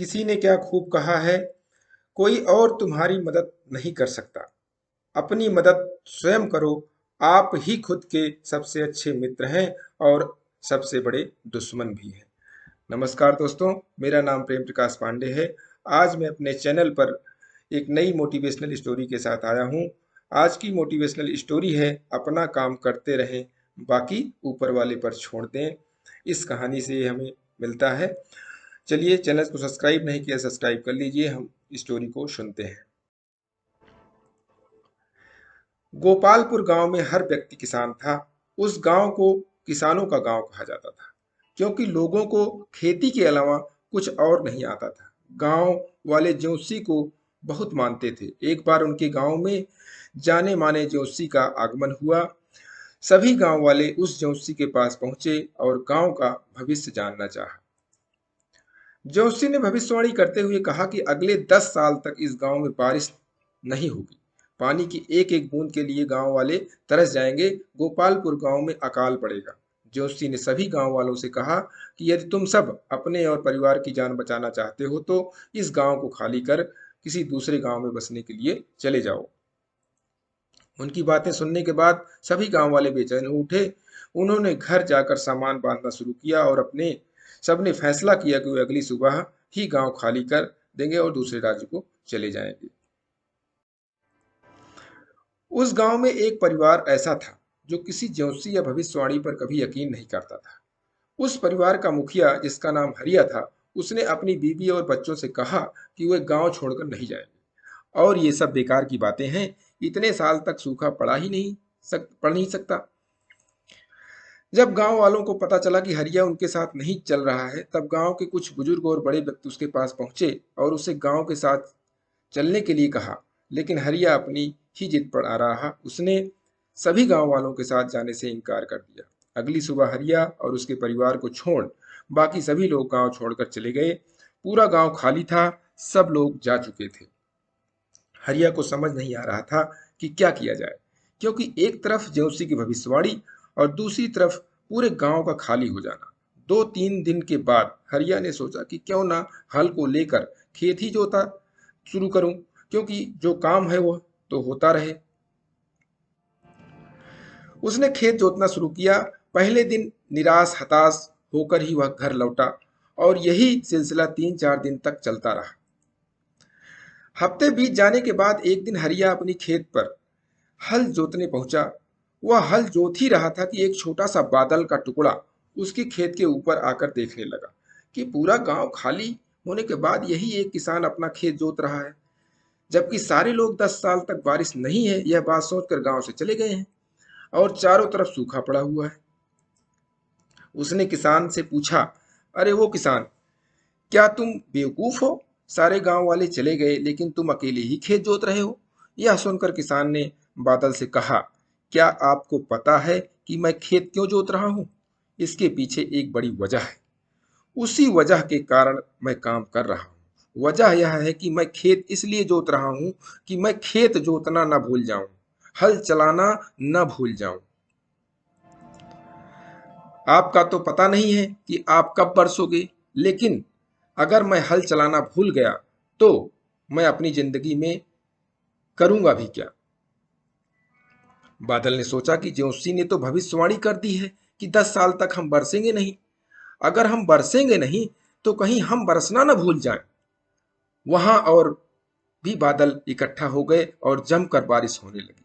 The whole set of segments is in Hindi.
किसी ने क्या खूब कहा है, कोई और तुम्हारी मदद नहीं कर सकता। अपनी मदद स्वयं करो। आप ही खुद के सबसे अच्छे मित्र हैं और सबसे बड़े दुश्मन भी हैं। नमस्कार दोस्तों, मेरा नाम प्रेम प्रकाश पांडे है। आज मैं अपने चैनल पर एक नई मोटिवेशनल स्टोरी के साथ आया हूँ। आज की मोटिवेशनल स्टोरी है, अपना काम करते रहें, बाकी ऊपर वाले पर छोड़ दें। इस कहानी से हमें मिलता है। चलिए, चैनल को सब्सक्राइब नहीं किया, सब्सक्राइब कर लीजिए। हम स्टोरी को सुनते हैं। गोपालपुर गांव में हर व्यक्ति किसान था। उस गांव को किसानों का गांव कहा जाता था, क्योंकि लोगों को खेती के अलावा कुछ और नहीं आता था। गांव वाले ज्योतिषी को बहुत मानते थे। एक बार उनके गांव में जाने माने ज्योतिषी का आगमन हुआ। सभी गांव वाले उस ज्योतिषी के पास पहुंचे और गांव का भविष्य जानना चाहा। ज्योतिषी ने भविष्यवाणी करते हुए कहा कि अगले 10 साल तक इस गांव में बारिश नहीं होगी। पानी की एक एक बूंद के लिए गांव वाले तरस जाएंगे। गोपालपुर गांव में अकाल पड़ेगा। ज्योतिषी ने सभी गांव वालों से कहा कि यदि तुम सब अपने और परिवार की जान बचाना चाहते हो तो इस गांव को खाली कर किसी दूसरे गांव में बसने के लिए चले जाओ। उनकी बातें सुनने के बाद सभी गांव वाले बेचैन हो उठे। उन्होंने घर जाकर सामान बांधना शुरू किया और अपने सबने फैसला किया कि वे अगली सुबह ही गांव खाली कर देंगे और दूसरे राज्य को चले जाएंगे। उस गांव में एक परिवार ऐसा था जो किसी ज्योतिषी या भविष्यवाणी पर कभी यकीन नहीं करता था। उस परिवार का मुखिया, जिसका नाम हरिया था, उसने अपनी बीवी और बच्चों से कहा कि वे गांव छोड़कर नहीं जाएंगे और ये सब बेकार की बातें हैं। इतने साल तक सूखा पड़ नहीं सकता। जब गांव वालों को पता चला कि हरिया उनके साथ नहीं चल रहा है, तब गांव के कुछ बुजुर्ग और बड़े व्यक्ति उसके पास पहुंचे और उसे गांव के साथ चलने के लिए कहा। लेकिन हरिया अपनी ही जिद पर आ रहा। उसने सभी गांव वालों के साथ जाने से इनकार कर दिया। अगली सुबह हरिया और उसके परिवार को छोड़ बाकी सभी लोग गांव छोड़कर चले गए। पूरा गांव खाली था, सब लोग जा चुके थे। हरिया को समझ नहीं आ रहा था कि क्या किया जाए, क्योंकि एक तरफ ज्योतिषी की भविष्यवाणी और दूसरी तरफ पूरे गांव का खाली हो जाना। 2-3 दिन के बाद हरिया ने सोचा कि क्यों ना हल को लेकर खेत ही जोता शुरू करूं, क्योंकि जो काम है वह तो होता रहे। उसने खेत जोतना शुरू किया। पहले दिन निराश हताश होकर ही वह घर लौटा और यही सिलसिला 3-4 दिन तक चलता रहा। हफ्ते बीत जाने के बाद एक दिन हरिया अपनी खेत पर हल जोतने पहुंचा। वह हल जोत ही रहा था कि एक छोटा सा बादल का टुकड़ा उसके खेत के ऊपर आकर देखने लगा कि पूरा गांव खाली होने के बाद यही एक किसान अपना खेत जोत रहा है, जबकि सारे लोग 10 साल तक बारिश नहीं है यह बात सोचकर गांव से चले गए हैं और चारों तरफ सूखा पड़ा हुआ है। उसने किसान से पूछा, अरे वो किसान, क्या तुम बेवकूफ हो? सारे गांव वाले चले गए लेकिन तुम अकेले ही खेत जोत रहे हो। यह सुनकर किसान ने बादल से कहा, क्या आपको पता है कि मैं खेत क्यों जोत रहा हूं? इसके पीछे एक बड़ी वजह है। उसी वजह के कारण मैं काम कर रहा हूं। वजह यह है कि मैं खेत इसलिए जोत रहा हूं कि मैं खेत जोतना न भूल जाऊं, हल चलाना न भूल जाऊं। आपका तो पता नहीं है कि आप कब बरसोगे, लेकिन अगर मैं हल चलाना भूल गया तो मैं अपनी जिंदगी में करूंगा भी क्या? बादल ने सोचा कि ज्योतिषी ने तो भविष्यवाणी कर दी है कि 10 साल तक हम बरसेंगे नहीं। अगर हम बरसेंगे नहीं तो कहीं हम बरसना न भूल जाएं। वहां और भी बादल इकट्ठा हो गए और जमकर बारिश होने लगी।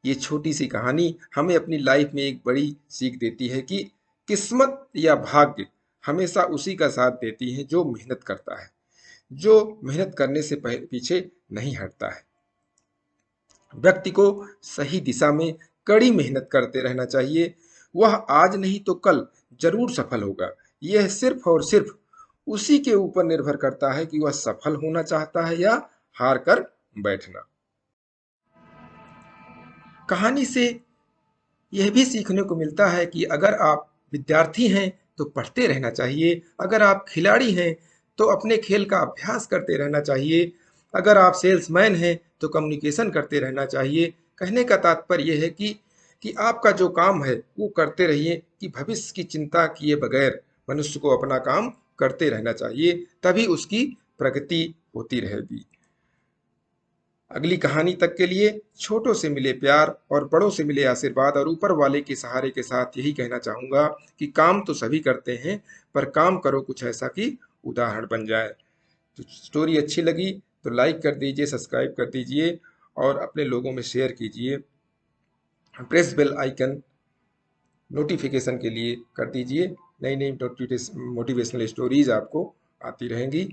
ये छोटी सी कहानी हमें अपनी लाइफ में एक बड़ी सीख देती है कि किस्मत या भाग्य हमेशा उसी का साथ देती है जो मेहनत करता है, जो मेहनत करने से पीछे नहीं हटता है। व्यक्ति को सही दिशा में कड़ी मेहनत करते रहना चाहिए। वह आज नहीं तो कल जरूर सफल होगा। यह सिर्फ और सिर्फ उसी के ऊपर निर्भर करता है कि वह सफल होना चाहता है या हार कर बैठना। कहानी से यह भी सीखने को मिलता है कि अगर आप विद्यार्थी हैं तो पढ़ते रहना चाहिए। अगर आप खिलाड़ी हैं तो अपने खेल का अभ्यास करते रहना चाहिए। अगर आप सेल्समैन हैं तो कम्युनिकेशन करते रहना चाहिए। कहने का तात्पर्य यह है कि आपका जो काम है वो करते रहिए, कि भविष्य की चिंता किए बगैर मनुष्य को अपना काम करते रहना चाहिए, तभी उसकी प्रगति होती रहेगी। अगली कहानी तक के लिए छोटों से मिले प्यार और बड़ों से मिले आशीर्वाद और ऊपर वाले के सहारे के साथ यही कहना चाहूंगा कि काम तो सभी करते हैं, पर काम करो कुछ ऐसा कि उदाहरण बन जाए। तो स्टोरी अच्छी लगी तो लाइक कर दीजिए, सब्सक्राइब कर दीजिए और अपने लोगों में शेयर कीजिए। प्रेस बेल आइकन नोटिफिकेशन के लिए कर दीजिए। नई नई मोटिवेशनल स्टोरीज आपको आती रहेंगी।